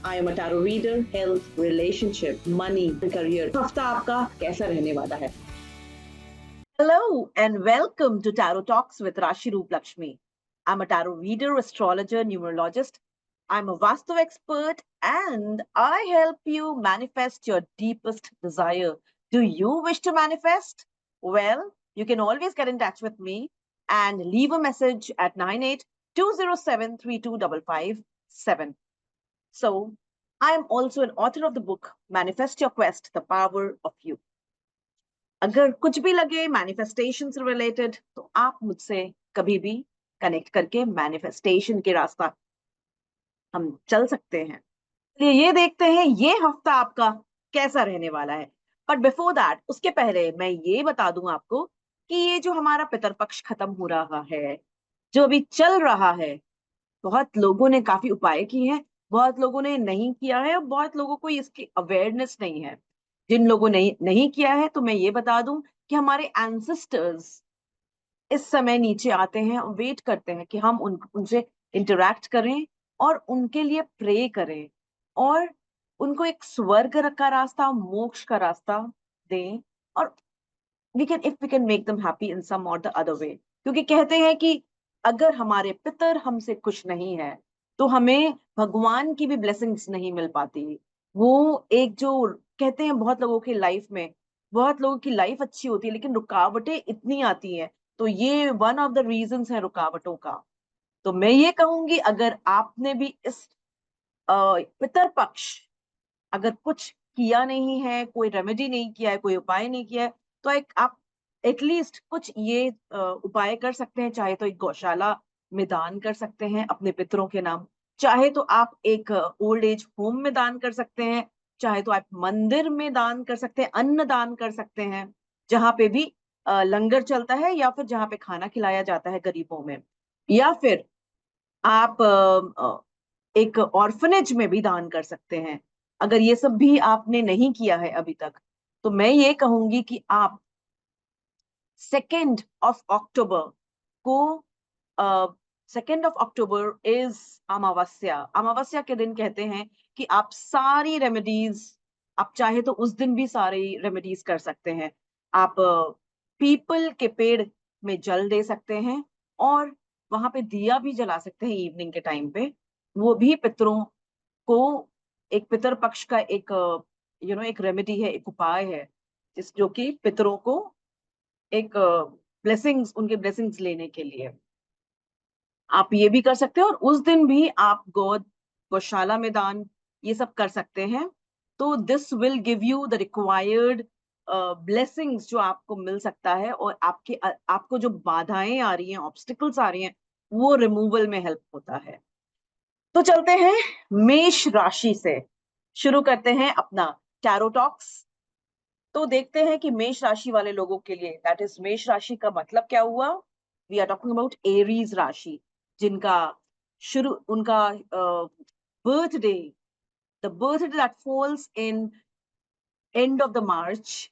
I am a tarot reader, health, relationship, money, career. हफ्ता आपका कैसा रहने वाला है? Hello and welcome to Tarot Talks with Rashi Roop Lakshmi. I'm a tarot reader, astrologer, numerologist. I'm a Vastu expert and I help you manifest your deepest desire. Do you wish to manifest? Well, you can always get in touch with me and leave a message at 98-207-32557. So, I am also an author of the book Manifest Your Quest, The Power of You. अगर कुछ भी लगे manifestation से related तो आप मुझसे कभी भी कनेक्ट करके मैनिफेस्टेशन के रास्ता हम चल सकते हैं। चलिए ये देखते हैं ये हफ्ता आपका कैसा रहने वाला है। बट बिफोर दैट उसके पहले मैं ये बता दूं आपको कि ये जो हमारा पितरपक्ष खत्म हो रहा है, जो अभी चल रहा है, बहुत लोगों ने काफी उपाय किए हैं, बहुत लोगों ने नहीं किया है और बहुत लोगों को इसकी अवेयरनेस नहीं है। जिन लोगों ने नहीं किया है तो मैं ये बता दूं कि हमारे एंसेस्टर्स इस समय नीचे आते हैं और वेट करते हैं कि हम उनसे इंटरेक्ट करें और उनके लिए प्रे करें और उनको एक स्वर्ग का रास्ता, मोक्ष का रास्ता दें। और we can make them happy in some or the other way, क्योंकि कहते हैं कि अगर हमारे पितर हमसे खुश नहीं है तो हमें भगवान की भी ब्लेसिंग्स नहीं मिल पाती। वो एक जो कहते हैं बहुत लोगों की लाइफ में, बहुत लोगों की लाइफ अच्छी होती है लेकिन रुकावटें इतनी आती हैं, तो ये वन ऑफ द रीजंस है रुकावटों का। तो मैं ये कहूंगी अगर आपने भी इस पितर पक्ष अगर कुछ किया नहीं है, कोई रेमेडी नहीं किया है, कोई उपाय नहीं किया है, तो एक आप एटलीस्ट कुछ ये उपाय कर सकते हैं। चाहे तो एक गौशाला में दान कर सकते हैं अपने पितरों के नाम, चाहे तो आप एक ओल्ड एज होम में दान कर सकते हैं, चाहे तो आप मंदिर में दान कर सकते हैं, अन्न दान कर सकते हैं, जहां पे भी लंगर चलता है या फिर जहां पे खाना खिलाया जाता है गरीबों में, या फिर आप एक ऑर्फनेज में भी दान कर सकते हैं। अगर ये सब भी आपने नहीं किया है अभी तक तो मैं ये कहूंगी कि आप 2 अक्टूबर को, 2 अक्टूबर इज अमावस्या। अमावस्या के दिन कहते हैं कि आप सारी रेमेडीज, आप चाहे तो उस दिन भी सारी रेमेडीज कर सकते हैं। आप पीपल के पेड़ में जल दे सकते हैं और वहां पे दिया भी जला सकते हैं इवनिंग के टाइम पे। वो भी पितरों को एक पितर पक्ष का एक एक रेमेडी है, एक उपाय है जिस जो कि पितरों को एक ब्लेसिंग्स, उनके ब्लेसिंग्स लेने के लिए आप ये भी कर सकते हैं। और उस दिन भी आप गौशाला में दान ये सब कर सकते हैं। तो this will give you the required blessings जो आपको मिल सकता है, और आपको जो बाधाएं आ रही हैं, ऑब्स्टिकल्स आ रही हैं, वो रिमूवल में हेल्प होता है। तो चलते हैं मेष राशि से, शुरू करते हैं अपना टैरो टॉक्स। तो देखते हैं कि मेष राशि वाले लोगों के लिए, दैट इज मेष राशि का मतलब क्या हुआ। We are talking about Aries राशि, जिनका शुरू उनका birthday, the birthday that falls in end of the March,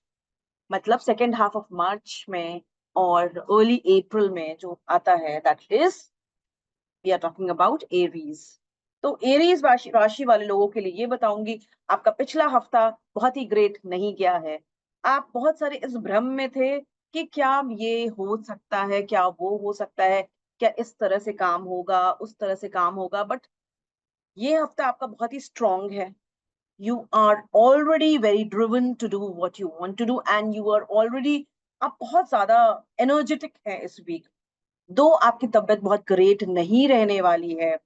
मतलब सेकेंड हाफ ऑफ मार्च में और अर्ली अप्रैल में जो आता है, that is we are talking about Aries. तो एरीज राशि वाले लोगों के लिए ये बताऊंगी, आपका पिछला हफ्ता बहुत ही ग्रेट नहीं गया है। आप बहुत सारे इस भ्रम में थे कि क्या ये हो सकता है, क्या वो हो सकता है, क्या इस तरह से काम होगा, उस तरह से काम होगा। बट ये हफ्ता आपका बहुत ही स्ट्रांग है। you are already very driven to do what you want to do and you are already, आप बहुत ज्यादा एनर्जेटिक हैं इस वीक। दो आपकी तबीयत बहुत ग्रेट नहीं रहने वाली है,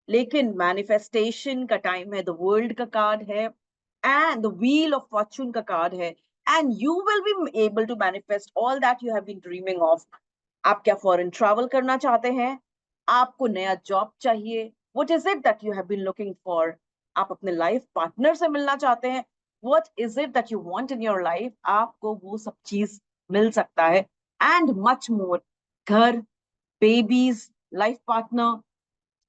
लेकिन मैनिफेस्टेशन का टाइम है, द वर्ल्ड का कार्ड है and the wheel of fortune का कार्ड है, and you will be able to manifest all that you have been dreaming of. आप क्या फॉरेन ट्रैवल करना चाहते हैं? आपको नया जॉब चाहिए? What is it that you have been looking for? आप अपने लाइफ पार्टनर से मिलना चाहते हैं? What is it that you want in your life? आपको वो सब चीज मिल सकता है एंड मच मोर। घर, babies, life partner,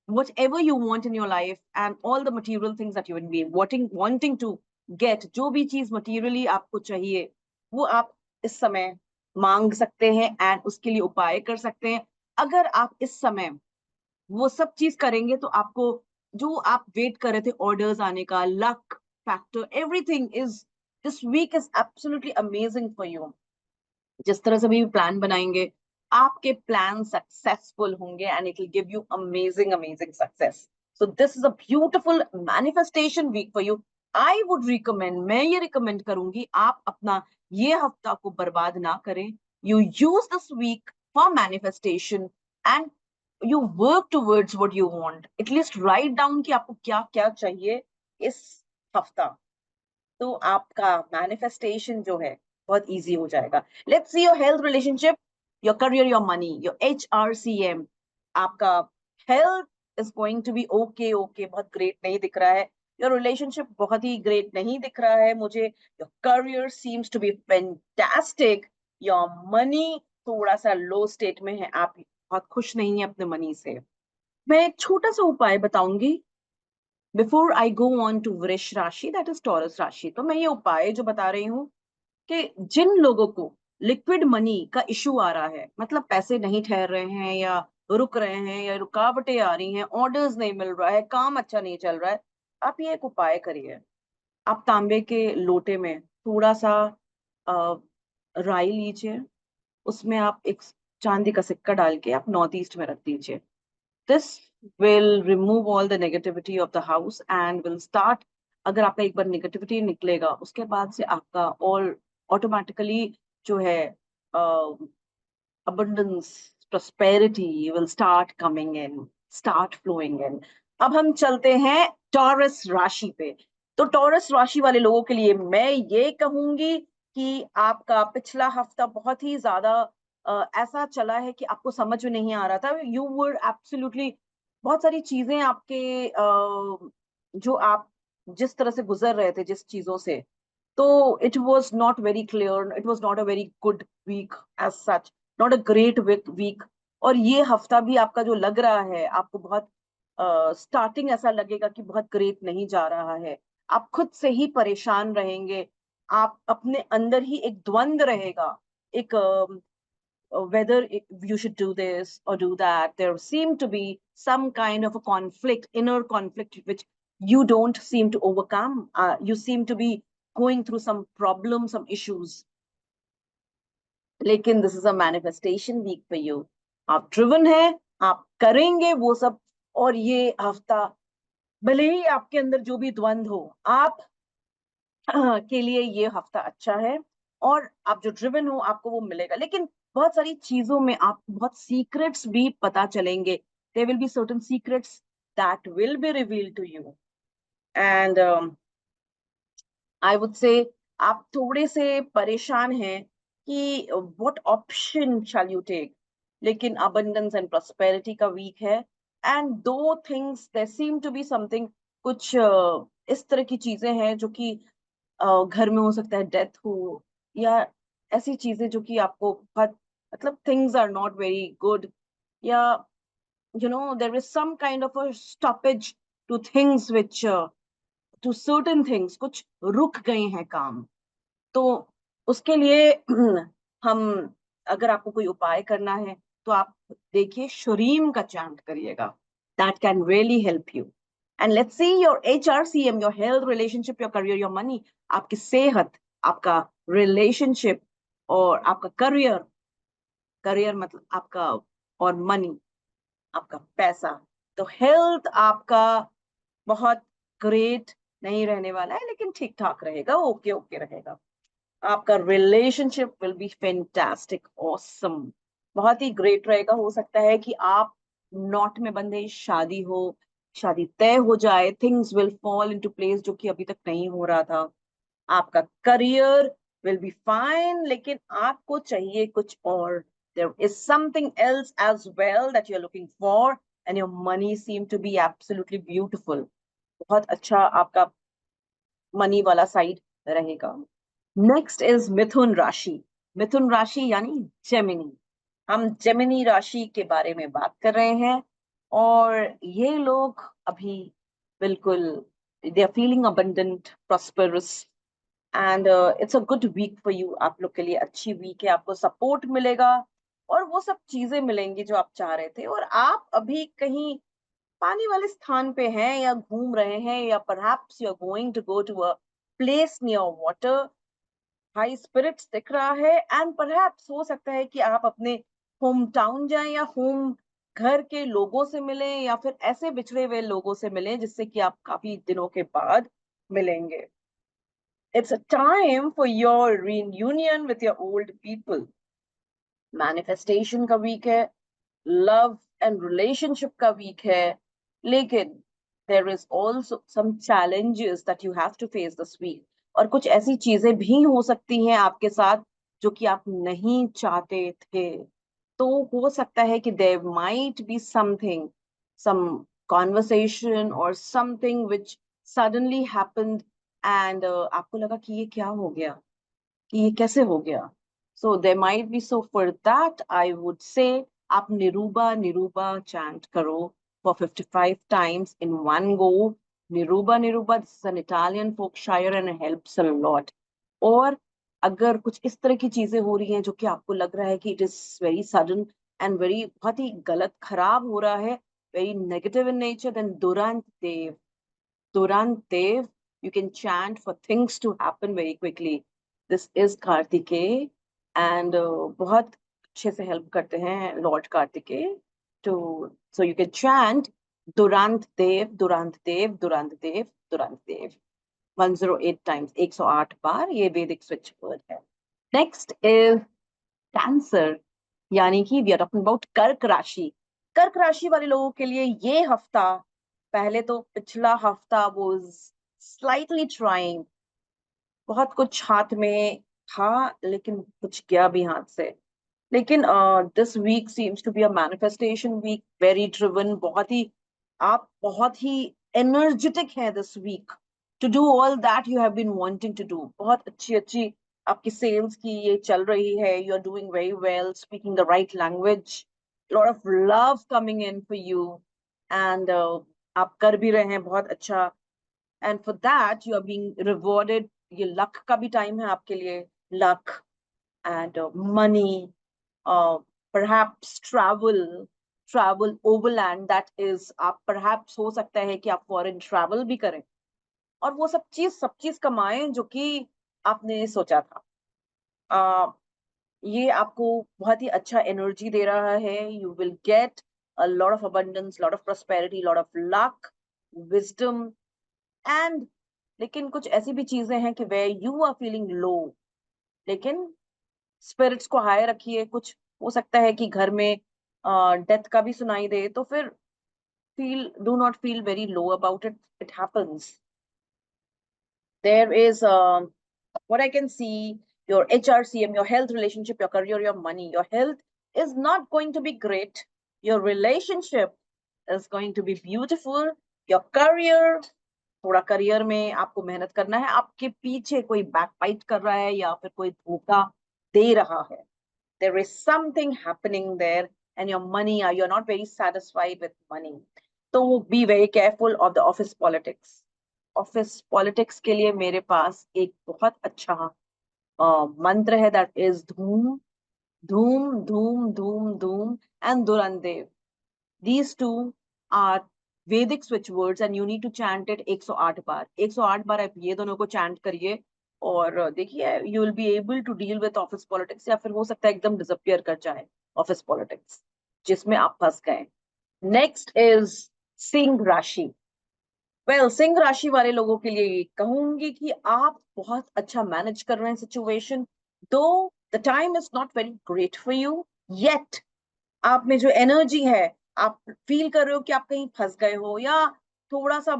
whatever you want in your life and all the material things that you will be wanting to get, जो भी चीज materially आपको चाहिए वो आप इस समय मांग सकते हैं एंड उसके लिए उपाय कर सकते हैं। अगर आप इस समय वो सब चीज करेंगे तो आपको जो आप वेट कर रहे थे ऑर्डर्स आने का, luck factor, everything is, this week is absolutely amazing for you. जिस तरह से भी प्लान बनाएंगे, आपके प्लान सक्सेसफुल होंगे and it will give you amazing amazing success. So this is a beautiful manifestation week for you. I would recommend, मैं ये recommend करूंगी, आप अपना ये हफ्ता को बर्बाद ना करें। You use this week for manifestation and you work towards what you want. At least write down कि आपको क्या क्या चाहिए इस हफ्ता, तो आपका मैनिफेस्टेशन जो है बहुत इजी हो जाएगा। Let's see your health, relationship, your career, your money, your HRCM। आपका health is going to be okay okay, बहुत ग्रेट नहीं दिख रहा है। योर रिलेशनशिप बहुत ही ग्रेट नहीं दिख रहा है मुझे। Your career seems to be fantastic. Your money थोड़ा सा लो स्टेट में है, आप बहुत खुश नहीं है अपने मनी से। मैं एक छोटा सा उपाय बताऊंगी before I go on to वृष राशि, दैट इज टॉरस राशि। तो मैं ये उपाय जो बता रही हूँ कि जिन लोगों को लिक्विड मनी का इशू आ रहा है, मतलब पैसे नहीं ठहर रहे हैं या रुक रहे हैं या रुकावटें आ रही हैं, ऑर्डर्स नहीं मिल रहा है, काम अच्छा नहीं चल रहा है, आप ये एक उपाय करिए। आप तांबे के लोटे में थोड़ा सा अ, राई लीजिए, उसमें आप एक चांदी का सिक्का डाल के आप नॉर्थ ईस्ट में रख दीजिए। This will remove all the negativity of the house and will start. अगर आपका एक बार नेगेटिविटी निकलेगा, उसके बाद से आपका और ऑटोमेटिकली जो है abundance, prosperity will start coming in, start flowing in। अब हम चलते हैं टॉरस राशि पे। तो टॉरस राशि वाले लोगों के लिए मैं ये कहूंगी कि आपका पिछला हफ्ता बहुत ही ज्यादा ऐसा चला है कि आपको समझ में नहीं आ रहा था। यू वर एब्सोल्युटली, बहुत सारी चीजें आपके जो आप जिस तरह से गुजर रहे थे जिस चीजों से, तो it was not very clear, it was not a very good week as such, not a great week। और ये हफ्ता भी आपका जो लग रहा है, आपको बहुत स्टार्टिंग ऐसा लगेगा कि बहुत ग्रेट नहीं जा रहा है। आप खुद से ही परेशान रहेंगे, आप अपने अंदर ही एक द्वंद रहेगा, एक whether you should do this or do that. There seem to be some kind of a conflict, inner conflict, which you don't seem to overcome. You seem to be going through some problems, some issues. लेकिन this is a manifestation week for you. आप driven है, आप करेंगे वो सब। और ये हफ्ता भले ही आपके अंदर जो भी द्वंद हो, आप के लिए ये हफ्ता अच्छा है। और आप जो ड्रिवन हो, आपको वो मिलेगा। लेकिन बहुत सारी चीजों में आप बहुत सीक्रेट्स भी पता चलेंगे। There will be certain secrets that will be revealed to you. And I would say आप थोड़े से परेशान हैं कि what option shall you take. लेकिन अबंडेंस एंड प्रॉस्पेरिटी का वीक है। एंड दो things, there seem to be something, कुछ इस तरह की चीजें हैं जो कि घर में हो सकता है डेथ हो, या ऐसी चीजें जो कि आपको बहुत, मतलब things are not very good, या there is some kind of a stoppage to things which, to certain things, कुछ रुक गए हैं काम। तो उसके लिए हम, अगर आपको कोई उपाय करना है, तो आप देखिए शरीम का चैंट करिएगा। That can really help you. And let's see your HRCM, your health, relationship, your career, your money. आपकी सेहत, आपका रिलेशनशिप और आपका करियर, करियर मतलब आपका, और मनी, आपका पैसा। तो हेल्थ आपका बहुत ग्रेट नहीं रहने वाला है, लेकिन ठीक ठाक रहेगा, ओके ओके रहेगा। आपका relationship will be fantastic, awesome, बहुत ही ग्रेट रहेगा। हो सकता है कि आप नॉट में बंधे शादी हो, शादी तय हो जाए, things will fall into place, जो कि अभी तक नहीं हो रहा था। आपका करियर विल बी फाइन, लेकिन आपको चाहिए कुछ और। There is something else as well that you are looking for, and your money seem to be absolutely beautiful. बहुत अच्छा आपका मनी वाला साइड रहेगा। नेक्स्ट इज मिथुन राशि। मिथुन राशि यानी जेमिनी। हम जेमिनी राशि के बारे में बात कर रहे हैं। और ये लोग अभी बिल्कुल, they are feeling abundant, prosperous, and it's a good week for you. आप लोग के लिए अच्छी वीक है, आपको सपोर्ट मिलेगा और वो सब चीजें मिलेंगी जो आप चाह रहे थे। और आप अभी कहीं पानी वाले स्थान पे हैं या घूम रहे हैं, या perhaps you are going to go to a place near water, high spirits दिख रहा है, एंड परहैप्स हो सकता है कि आप अपने होम टाउन जाएं या होम घर के लोगों से मिलें, या फिर ऐसे बिछड़े हुए लोगों से मिलें जिससे कि आप काफी दिनों के बाद मिलेंगे. It's a time for your reunion with your old people. Manifestation का वीक है, लव एंड रिलेशनशिप का वीक है, लेकिन there is also some challenges that you have to face this week. और कुछ ऐसी चीजें भी हो सकती हैं आपके साथ जो कि आप नहीं चाहते थे. तो हो सकता है कि there might be something, some conversation or something which suddenly happened, and आपको लगा कि ये क्या हो गया, कि ये कैसे हो गया. So there might be, so for that I would say आप निरूबा निरूबा chant करो for 55 times in one go. निरूबा निरूबा, this is an Italian folk shire and it helps a lot. और अगर कुछ इस तरह की चीजें हो रही हैं जो कि आपको लग रहा है कि it is very sudden and very बहुत ही गलत खराब हो रहा है, very negative in nature, then Durant Dev, you can chant for things to happen very quickly. This is Kartikeya, and बहुत अच्छे से help करते हैं Lord Kartikeya. So you can chant Durant Dev, Durant Dev, Durant Dev, Durant Dev 108 times, 108 बार. ये वैदिक switch word है. Next is Cancer, यानी कि we are talking about कर्क राशि. कर्क राशि वाले लोगों के लिए ये हफ्ता, पहले तो पिछला हफ्ता was slightly trying, बहुत कुछ हाथ में था लेकिन कुछ गया भी हाथ से. लेकिन this week seems to be a manifestation week, very driven, आप बहुत ही एनर्जेटिक हैं this week to do all that you have been wanting to do. बहुत अच्छी अच्छी आपकी सेल्स की ये चल रही है, you are doing very well, speaking the right language, lot of love coming in for you, and आप कर भी रहे हैं बहुत अच्छा, and for that you are being rewarded. ये लक का भी टाइम है आपके लिए, luck and money, perhaps travel overland, that is आप perhaps हो सकता है कि आप foreign travel भी करें और वो सब चीज कमाएं जो कि आपने सोचा था. uh, ये आपको बहुत ही अच्छा एनर्जी दे रहा है. You will gate a lot of abundance, lot of prosperity, lot of luck, wisdom, and लेकिन कुछ ऐसी भी चीजें हैं कि where you are feeling low, लेकिन स्पिरिट्स को हाई रखिए. कुछ हो सकता है कि घर में डेथ का भी सुनाई दे, तो फिर do not feel very low about it, it happens. There is what I can see, your HRCM, your health, relationship, your career, your money. Your health is not going to be great. Your relationship is going to be beautiful. Your career, थोड़ा career में आपको मेहनत करना है. आपके पीछे कोई backbite कर रहा है या फिर कोई धोखा दे रहा है. There is something happening there, and your money, you're not very satisfied with money. So be very careful of the office politics. Office politics के लिए मेरे पास एक बहुत अच्छा मंत्र है, that is धूम धूम धूम धूम धूम and दुरंदेव. These two are Vedic switch words and you need to chant it 108 बार. 108 बार आप ये दोनों को chant करिए और देखिए you will be able to deal with office politics, या फिर हो सकता है एकदम disappear कर जाए office politics जिसमें आप फंस गए. Next is सिंह राशि. Well, सिंह राशि वाले लोगों के लिए कहूंगी कि आप बहुत अच्छा मैनेज कर रहे हैं situation. Though the time is not very great for you yet, आप में जो एनर्जी है, आप फील कर रहे हो कि आप कहीं फंस गए हो, या थोड़ा सा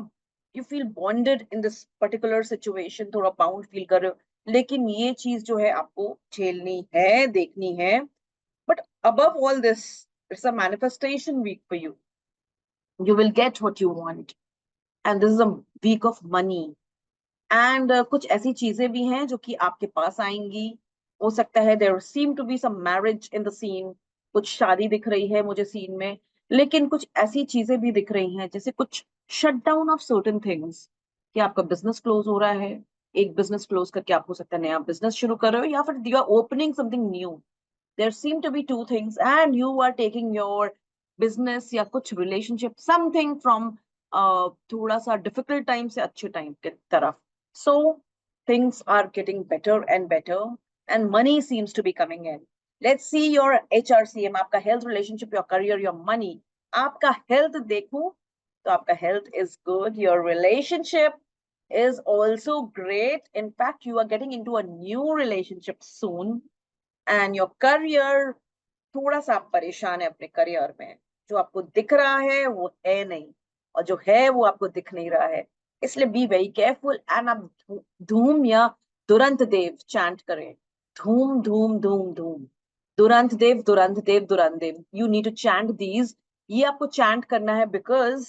you feel bonded in this particular situation, थोड़ा बाउंड फील कर रहे हो, लेकिन ये चीज जो है आपको झेलनी है, देखनी है. But above all this, it's a manifestation week for you. You will get what you want, and this is a week of money. And कुछ ऐसी चीजें भी हैं जो कि आपके पास आएंगी. हो सकता है there seem to be some marriage in the scene, कुछ शादी दिख रही है मुझे सीन में, लेकिन कुछ ऐसी चीजें भी दिख रही हैं जैसे कुछ shut down of certain things, कि आपका बिजनेस क्लोज हो रहा है. एक बिजनेस क्लोज करके आप हो सकता है नया बिजनेस शुरू कर रहे हो, या फिर you are opening something new. There seem to be two things and you are taking your business या कुछ रिलेशनशिप, समथिंग फ्रॉम थोड़ा सा डिफिकल्ट टाइम से अच्छे टाइम की तरफ. सो things are getting better and better and money seems to be coming in. Let's see your HRCM, आपका health, relationship, your career, your money. आपका health देखूं तो आपका health is good, your relationship is also great. In fact, you are getting into a new relationship soon. And your career, थोड़ा सा आप परेशान है अपने करियर में. जो आपको दिख रहा है वो है नहीं, और जो है वो आपको दिख नहीं रहा है. इसलिए बी वेरी केयरफुल. एंड आप धूम या दुरंत देव चैंट करें. धूम धूम धूम धूम, दुरंत देव दुरंत देव दुरंत देव. You need to chant these. ये आपको चैंट करना है बिकॉज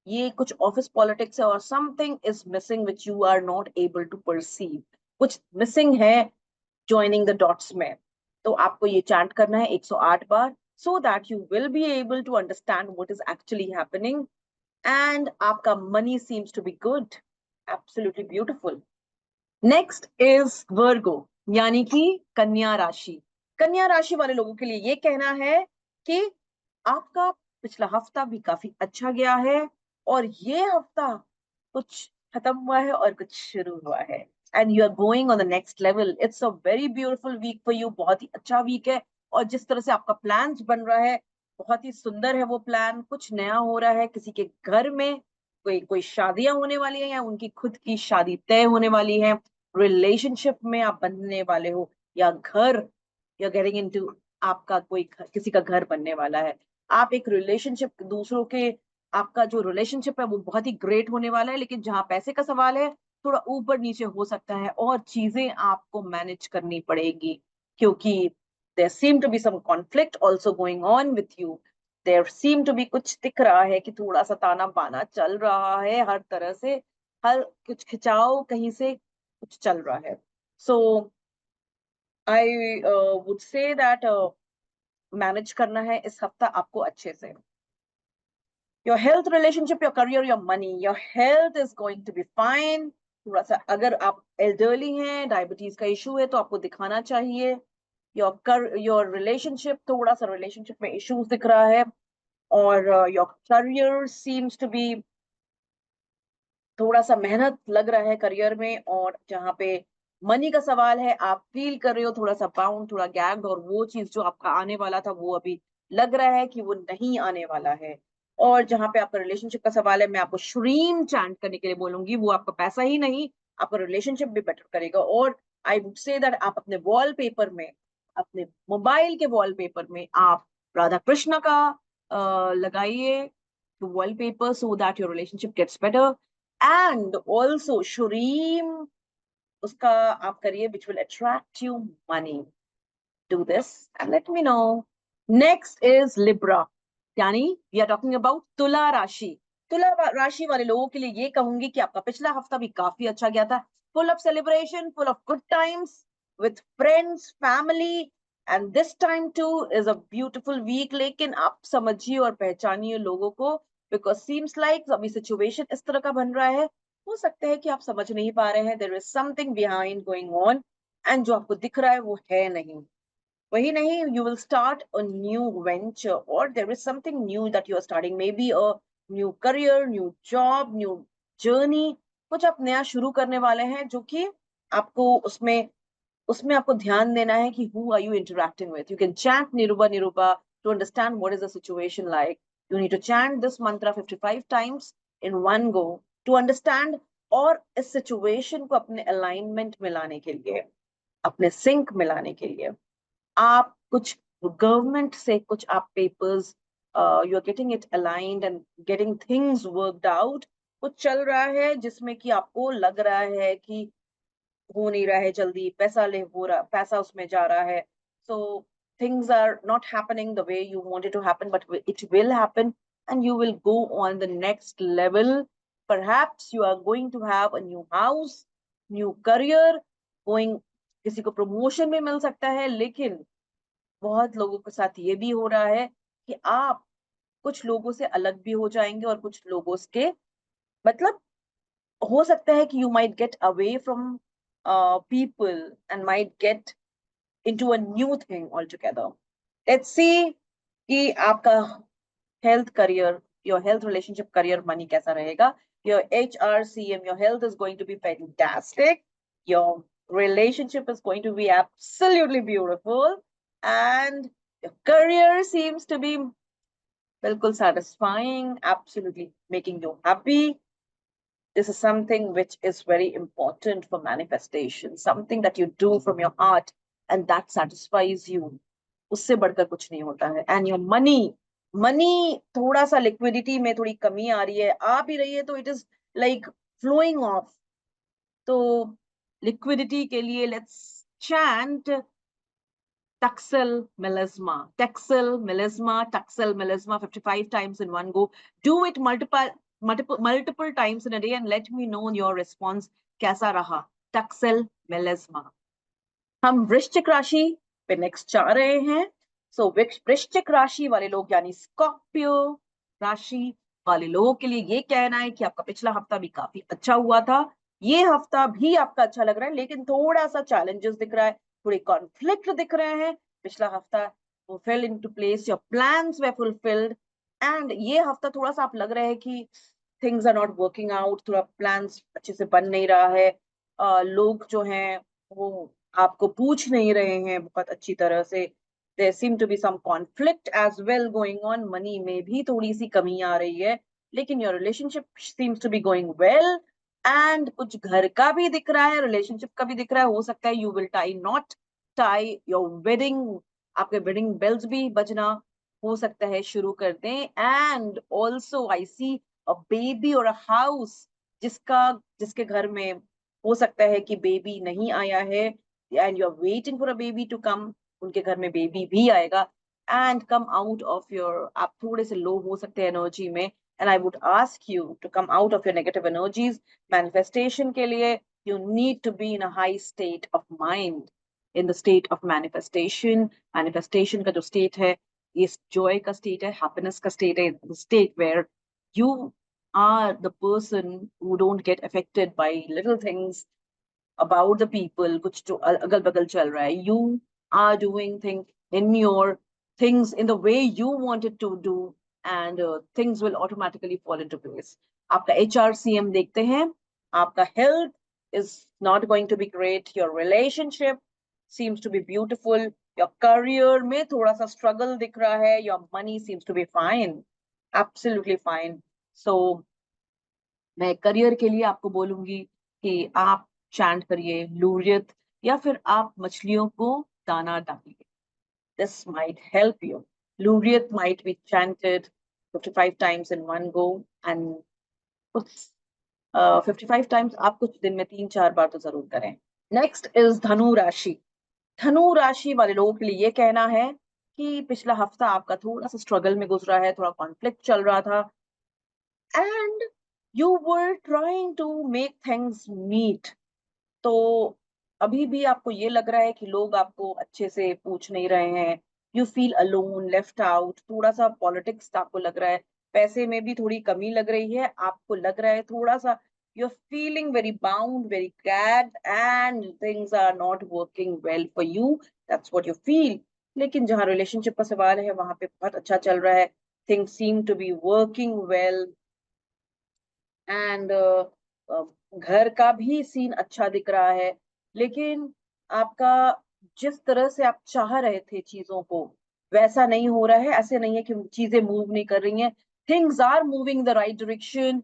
ये कुछ ऑफिस पॉलिटिक्स है और something is missing which you are not able to perceive. कुछ मिसिंग है ज्वाइनिंग द डॉट्स में. तो आपको ये चैंट करना है 108 बार, so that you will be able to understand what is actually happening. And आपका money seems to be good, absolutely beautiful. Next is Virgo, यानी कि कन्या राशि. कन्या राशि वाले लोगों के लिए ये कहना है कि आपका पिछला हफ्ता भी काफी अच्छा गया है और ये हफ्ता कुछ खत्म हुआ है और कुछ शुरू हुआ है. And you are going on the next level. It's a very beautiful week for you. बहुत ही अच्छा वीक है. और जिस तरह से आपका प्लान बन रहा है बहुत ही सुंदर है वो प्लान. कुछ नया हो रहा है किसी के घर में, कोई कोई शादियां होने वाली है या उनकी खुद की शादी तय होने वाली है. रिलेशनशिप में आप बनने वाले हो या घर, यू गेटिंग इनटू, आपका कोई किसी का घर बनने वाला है. आप एक रिलेशनशिप दूसरों के, आपका जो रिलेशनशिप है वो बहुत ही ग्रेट होने वाला है. लेकिन जहां पैसे का सवाल है थोड़ा ऊपर नीचे हो सकता है और चीजें आपको मैनेज करनी पड़ेगी क्योंकि there seem to be some conflict also going on with you. There seem to be कुछ दिख रहा है कि थोड़ा सा ताना बाना चल रहा है हर तरह से. हर कुछ खिंचाव कहीं से कुछ चल रहा है. So I would say that manage करना है इस हफ्ता आपको अच्छे से. Your health, relationship, your career, your money. Your health is going to be fine. थोड़ा सा अगर आप elderly हैं, डायबिटीज का इशू है तो आपको दिखाना चाहिए. your relationship, थोड़ा सा relationship में issues दिख रहा है. और your career seems to be, थोड़ा सा मेहनत लग रहा है करियर में. और जहाँ पे मनी का सवाल है आप फील कर रहे हो थोड़ा सा बाउंड, थोड़ा गैग्ड, और वो चीज जो आपका आने वाला था वो अभी लग रहा है कि वो नहीं आने वाला है. और जहाँ पे आपका रिलेशनशिप का सवाल है मैं आपको श्रीम चैंट करने के लिए बोलूंगी. वो आपका पैसा ही नहीं, आपका रिलेशनशिप भी बेटर करेगा. और आई वुड से दैट आप अपने वॉलपेपर में, अपने मोबाइल के वॉलपेपर में आप राधा कृष्ण का लगाइए wallpaper so that your relationship gets better. And also शुरीम उसका आप करिए which will attract you money. Do this and let me know. Next is Libra, यानी we are talking about तुला राशि. तुला राशि वाले लोगों के लिए ये कहूंगी कि आपका पिछला हफ्ता भी काफी अच्छा गया था. Full of celebration, full of good times with friends, family. And this time too is a beautiful week. लेकिन आप समझिए और पहचानिए लोगों को because seems like अभी situation इस तरह का बन रहा है. हो सकता है कि आप समझ नहीं पा रहे हैं. There is something behind going on and जो आपको दिख रहा है वो है नहीं. वही नहीं, you will start a new venture or there is something new that you are starting, maybe a new career, new job, new journey. कुछ आप नया शुरू करने वाले हैं जो कि आपको उसमें उसमें आपको ध्यान देना है कि who are you interacting with. You can chant Niruba Niruba to understand what is the situation like. You need to chant this mantra 55 times in one go to understand. और इस situation को अपने alignment में लाने के लिए, अपने sync में लाने के लिए आप कुछ गवर्नमेंट से कुछ आप papers, you are getting it aligned and getting things worked out. कुछ चल रहा है जिसमें कि आपको लग रहा है कि हो नहीं रहा है जल्दी, पैसा ले हो रहा, पैसा उसमें जा रहा है. सो things are not happening the way you want it to happen, but it will happen and you will go on the next level. Perhaps you are going to have a new house, new career, going, किसी को promotion भी मिल सकता है. लेकिन बहुत लोगों के साथ ये भी हो रहा है कि आप कुछ लोगों से अलग भी हो जाएंगे और कुछ लोगों के, मतलब हो सकता है कि you might get away from people and might get into a new thing all together. Let's see कि आपका health, career, your health, relationship, career, money कैसा रहेगा? Your HRCM, your health is going to be fantastic. Your relationship is going to be absolutely beautiful. And your career seems to be bilkul satisfying, absolutely making you happy. This is something which is very important for manifestation, something that you do from your heart and that satisfies you. उससे बढ़कर कुछ नहीं होता है. And your money थोड़ा सा liquidity में थोड़ी कमी आ रही है, आ भी रही है तो it is like flowing off. तो liquidity के लिए let's chant Taxel melisma, 55 times in one go. Do it multiple times in a day and let me know your response. कैसा रहा? Taxel melisma. हम वृश्चिक राशि पे नेक्स्ट जा रहे हैं. सो वृश्चिक राशि वाले लोग यानी स्कॉर्पियो राशि वाले लोगों के लिए ये कहना है कि आपका पिछला हफ्ता भी काफी अच्छा हुआ था. ये हफ्ता भी आपका अच्छा लग रहा है, लेकिन थोड़ा सा चैलेंजेस दिख रहा है, थोड़े कॉन्फ्लिक्ट दिख रहे हैं. पिछला हफ्ता वो fell into place, your plans were fulfilled. And ये हफ्ता थोड़ा सा आप लग रहा है कि things are not working out, थोड़ा प्लान्स अच्छे से बन नहीं रहा है. लोग जो हैं वो आपको पूछ नहीं रहे हैं बहुत अच्छी तरह से. There seem to be some conflict as well going on. Money में भी थोड़ी सी कमी आ रही है, लेकिन your relationship seems to be going well. And कुछ घर का भी दिख रहा है, relationship का भी दिख रहा है. हो सकता है you will tie your wedding, आपके wedding bells भी बजना हो सकता है शुरू कर दें. And also I see a baby or a house जिसके घर में हो सकता है कि बेबी नहीं आया है and you're waiting for a baby to come. उनके घर में बेबी भी आएगा. And come out of your, आप थोड़े से लो हो सकते हैं एनर्जी में, and I would ask you to come out of your negative energies. Manifestation के लिए you need to be in a high state of mind. In the state of manifestation का जो state है, ये joy का state है, happiness का state है, the state where you are the person who don't get affected by little things about the people, कुछ जो अगल बगल चल रहा है. You are doing things in the way you wanted to do, and things will automatically fall into place. आपका HRCM देखते हैं. आपका health is not going to be great. Your relationship seems to be beautiful. Your career में थोड़ा सा struggle दिख रहा है. Your money seems to be fine, absolutely fine. So मैं career के लिए आपको बोलूंगी कि आप चैंट करिए लूरियत, या फिर आप मछलियों को दाना डालिए. This might help you. Luriyat might be chanted 55 times in one go, and 55 times आप कुछ दिन में 3-4 बार तो जरूर करें. Next is धनु राशि. धनु राशि वाले लोगों के लिए ये कहना है कि पिछला हफ्ता आपका थोड़ा सा स्ट्रगल में गुजरा है, थोड़ा कॉन्फ्लिक्ट चल रहा था, and you were trying to make things neat. तो अभी भी आपको ये लग रहा है कि लोग आपको अच्छे से पूछ नहीं रहे हैं. You feel alone, left out. थोड़ा सा पॉलिटिक्स आपको लग रहा है, पैसे में भी थोड़ी कमी लग रही है. आपको लग रहा है थोड़ा सा you are feeling very bound, very bad, and things are not working well for you. That's what you feel. लेकिन जहाँ रिलेशनशिप का सवाल है वहां पे बहुत अच्छा चल रहा है. Things seem to be working well, and घर का भी सीन अच्छा दिख रहा है. लेकिन आपका जिस तरह से आप चाह रहे थे चीजों को वैसा नहीं हो रहा है. ऐसे नहीं है कि चीजें मूव नहीं कर रही हैं. Things are moving the right direction,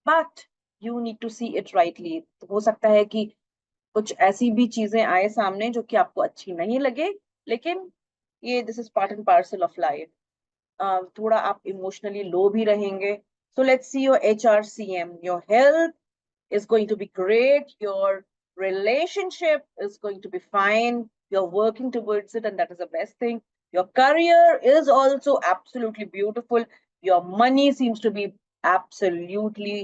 but you need to see it rightly. तो हो सकता है कि कुछ ऐसी भी चीजें आए सामने जो कि आपको अच्छी नहीं लगे, लेकिन ये this is part and parcel of life. थोड़ा आप इमोशनली लो भी रहेंगे. So let's see your HRCM. Your health is going to be great. Your relationship is going to be fine. You're working towards it, and that is the best thing. Your career is also absolutely beautiful. Your money seems to be absolutely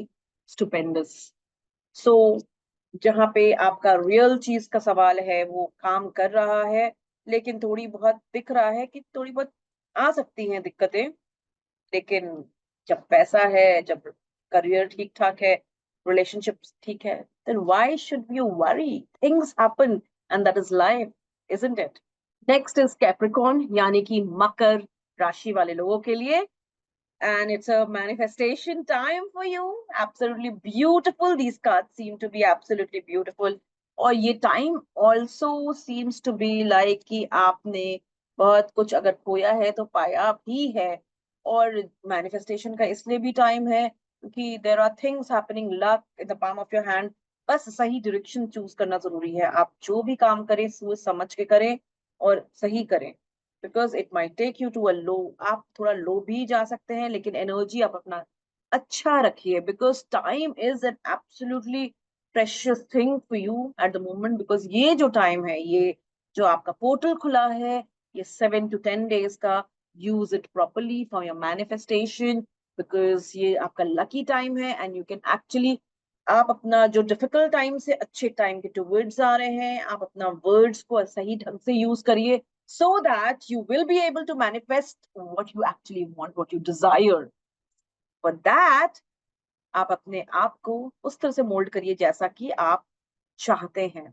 stupendous. So जहाँ पे आपका real चीज का सवाल है वो काम कर रहा है, लेकिन थोड़ी बहुत दिख रहा है कि थोड़ी बहुत आ सकती हैं दिक्कतें. लेकिन जब पैसा है, जब करियर ठीक ठाक है, रिलेशनशिप ठीक है, then why should you worry? Things happen and that is life, isn't it? Next is Capricorn, यानी कि मकर राशि वाले लोगों के लिए. and it's a manifestation time for you. Absolutely beautiful. These cards seem to be absolutely beautiful. और ये time also seems to be like कि आपने बहुत कुछ अगर खोया है तो पाया भी है. और manifestation का इसलिए भी time है क्योंकि there are things happening, luck in the palm of your hand. बस सही direction choose करना जरूरी है. आप जो भी काम करें सोच समझ के करें और सही करें. Because it might take you to a low. आप थोड़ा लो भी जा सकते हैं लेकिन एनर्जी आप अपना अच्छा रखिए. Because time is an absolutely precious thing for you at the moment. Because ये जो टाइम है, ये जो आपका पोर्टल खुला है, ये 7 to 10 days का, use it properly for your manifestation. Because ये आपका लकी टाइम है एंड यू कैन एक्चुअली, आप अपना जो डिफिकल्ट टाइम से अच्छे टाइम के टुवर्ड्स आ रहे हैं, आप अपना वर्ड्स को सही ढंग से यूज करिए so that you will be able to manifest what you actually want, what you desire. For that, आप अपने आप को उस तरह से मोल्ड करिए जैसा कि आप चाहते हैं.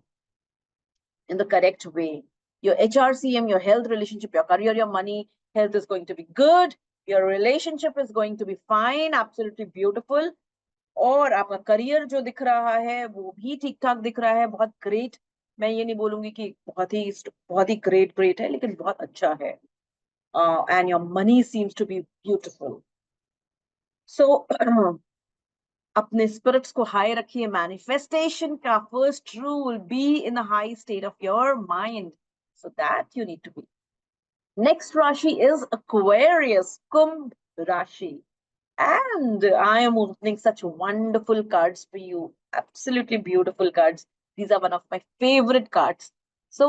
In the correct way. Your HRCM, your health, relationship, your career, your money, health is going to be good. Your relationship is going to be fine, absolutely beautiful. और आपका करियर जो दिख रहा है वो भी ठीक ठाक दिख रहा है, बहुत ग्रेट. मैं ये नहीं बोलूंगी कि बहुत ही ग्रेट है, लेकिन बहुत अच्छा है. And your money seems to be beautiful. So अपने स्पिरिट्स को हाई रखिए. मैनिफेस्टेशन का first rule, be in the high state of your mind, so that you need to be. Next Rashi is Aquarius, Kumbh Rashi. And I am opening such wonderful cards for you. Absolutely beautiful cards. These are one of my favorite cards. So,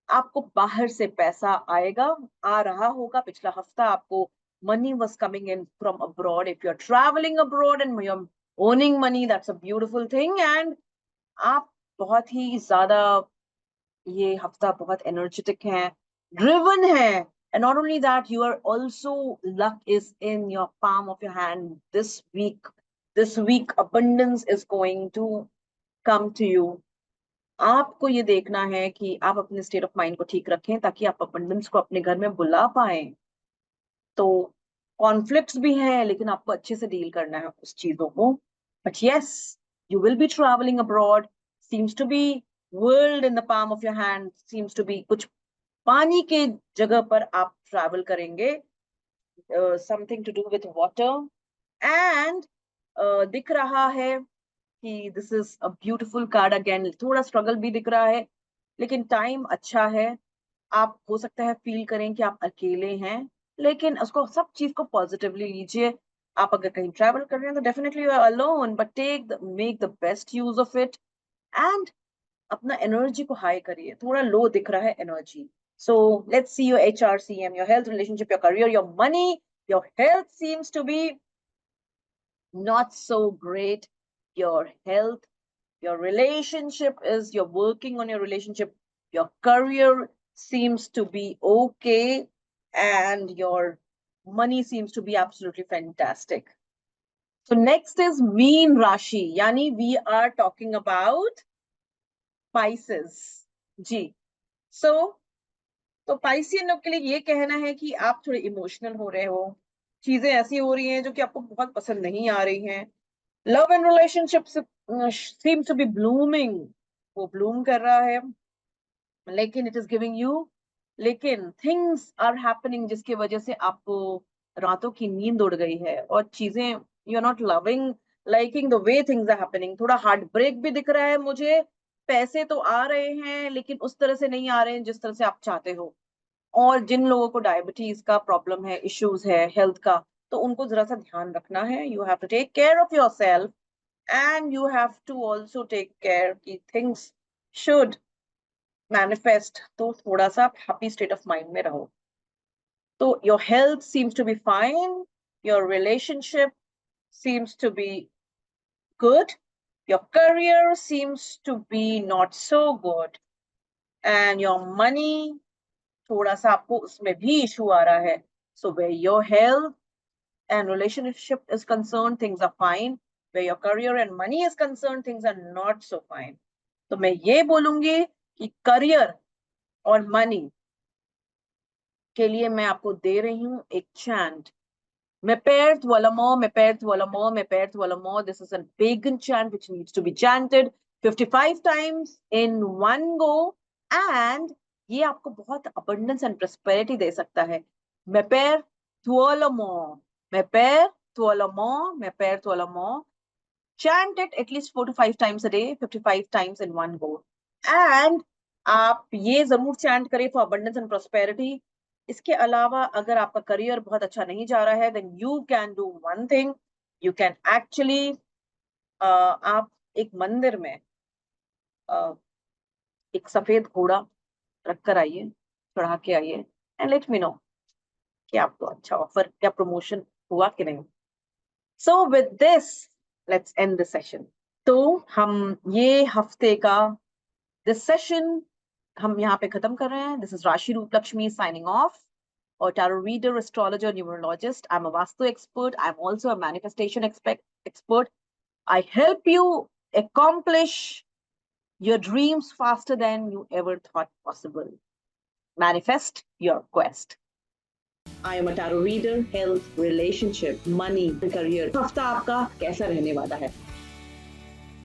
आपको बाहर से पैसा आएगा, आ रहा होगा. पिछला हफ्ता आपको money was coming in from abroad. If you're traveling abroad and you're owning money, that's a beautiful thing. And आप बहुत ही ज्यादा ये हफ्ता बहुत energetic हैं, driven हैं. And not only that, you are also, luck is in your palm of your hand this week. This week, abundance is going to come to you. आपको ये देखना है कि आप अपने स्टेट ऑफ माइंड को ठीक रखें ताकि आप अबंडेंस को अपने घर में बुला पाए. तो कॉन्फ्लिक्ट्स भी हैं लेकिन आपको अच्छे से डील करना है उस चीजों को. But yes, you will be travelling abroad. Seems to be world in the palm of your hand. Seems to be कुछ पानी के जगह पर आप ट्रैवल करेंगे. Something to do with water. And दिख रहा है कि this is a beautiful card. Again थोड़ा स्ट्रगल भी दिख रहा है लेकिन टाइम अच्छा है. आप हो सकता है फील करें कि आप अकेले हैं, लेकिन उसको सब चीज को पॉजिटिवली लीजिए. आप अगर कहीं ट्रैवल कर रहे हैं तो definitely you are alone, but make the best use of it. And अपना एनर्जी को हाई करिए. थोड़ा लो दिख रहा है energy. So let's see your HRCM, your health, relationship, your career, your money. Your health seems to be not so great. Your health, your relationship is, you're working on your relationship. Your career seems to be okay. And your money seems to be absolutely fantastic. So next is Meen Rashi. Yani we are talking about Pisces. जी. So तो Piscean लोग के लिए ये कहना है कि आप थोड़े इमोशनल हो रहे हो. चीजें ऐसी हो रही हैं जो कि आपको बहुत पसंद नहीं आ रही हैं. Love and relationship seems to be blooming. वो ब्लूम कर रहा है लेकिन इट इज गिविंग यू, लेकिन थिंग्स आर हैपनिंग जिसकी वजह से आपको रातों की नींद उड़ गई है और चीजें, you are not loving liking the way things are happening. थोड़ा हार्ट ब्रेक भी दिख रहा है मुझे. पैसे तो आ रहे हैं लेकिन उस तरह से नहीं आ रहे हैं जिस तरह से आप चाहते हो. और जिन लोगों को डायबिटीज का प्रॉब्लम है, इश्यूज है हेल्थ का, तो उनको जरा सा ध्यान रखना है. You have to take care of yourself and you have to also take care कि थिंग्स शुड मैनिफेस्ट. तो थोड़ा सा हैप्पी स्टेट ऑफ माइंड में रहो. तो your health seems to be fine. Your relationship seems to be good. Your career seems to be not so good. And your money, थोड़ा सा आपको उसमें भी इशू आ रहा है. So where your health and relationship is concerned, things are fine. Where your career and money is concerned, things are not so fine. तो मैं ये बोलूंगी कि करियर और मनी के लिए मैं आपको दे रही हूँ एक chant. Me per tu al amor, me per tu al amor, me per tu al amor. This is a pagan chant which needs to be chanted 55 times in one go, and ये आपको बहुत abundance and prosperity दे सकता है. Me per tu al amor, me per tu al amor, me per tu al amor. Chant it at least 4 to 5 times a day, 55 times in one go. And आप ये जरूर chant करें for abundance and prosperity. इसके अलावा अगर आपका career बहुत अच्छा नहीं जा रहा है, then you can do one thing. You can actually आप एक मंदिर में एक सफेद घोड़ा रख कर आइए, चढ़ा के आइए, and let me know कि आपको अच्छा ऑफर या प्रमोशन हुआ कि नहीं. So with this, let's end the session. तो हम ये हफ्ते का this session हम यहाँ पे खत्म कर रहे हैं. This is Rashi Roop Lakshmi signing off. Or tarot reader, astrologer, numerologist. I'm a Vastu expert. I'm also a manifestation expert. I help you accomplish your dreams faster than you ever thought possible. Manifest your quest. I am a tarot reader, health, relationship, money, career. हफ्ता आपका कैसा रहने वाला है?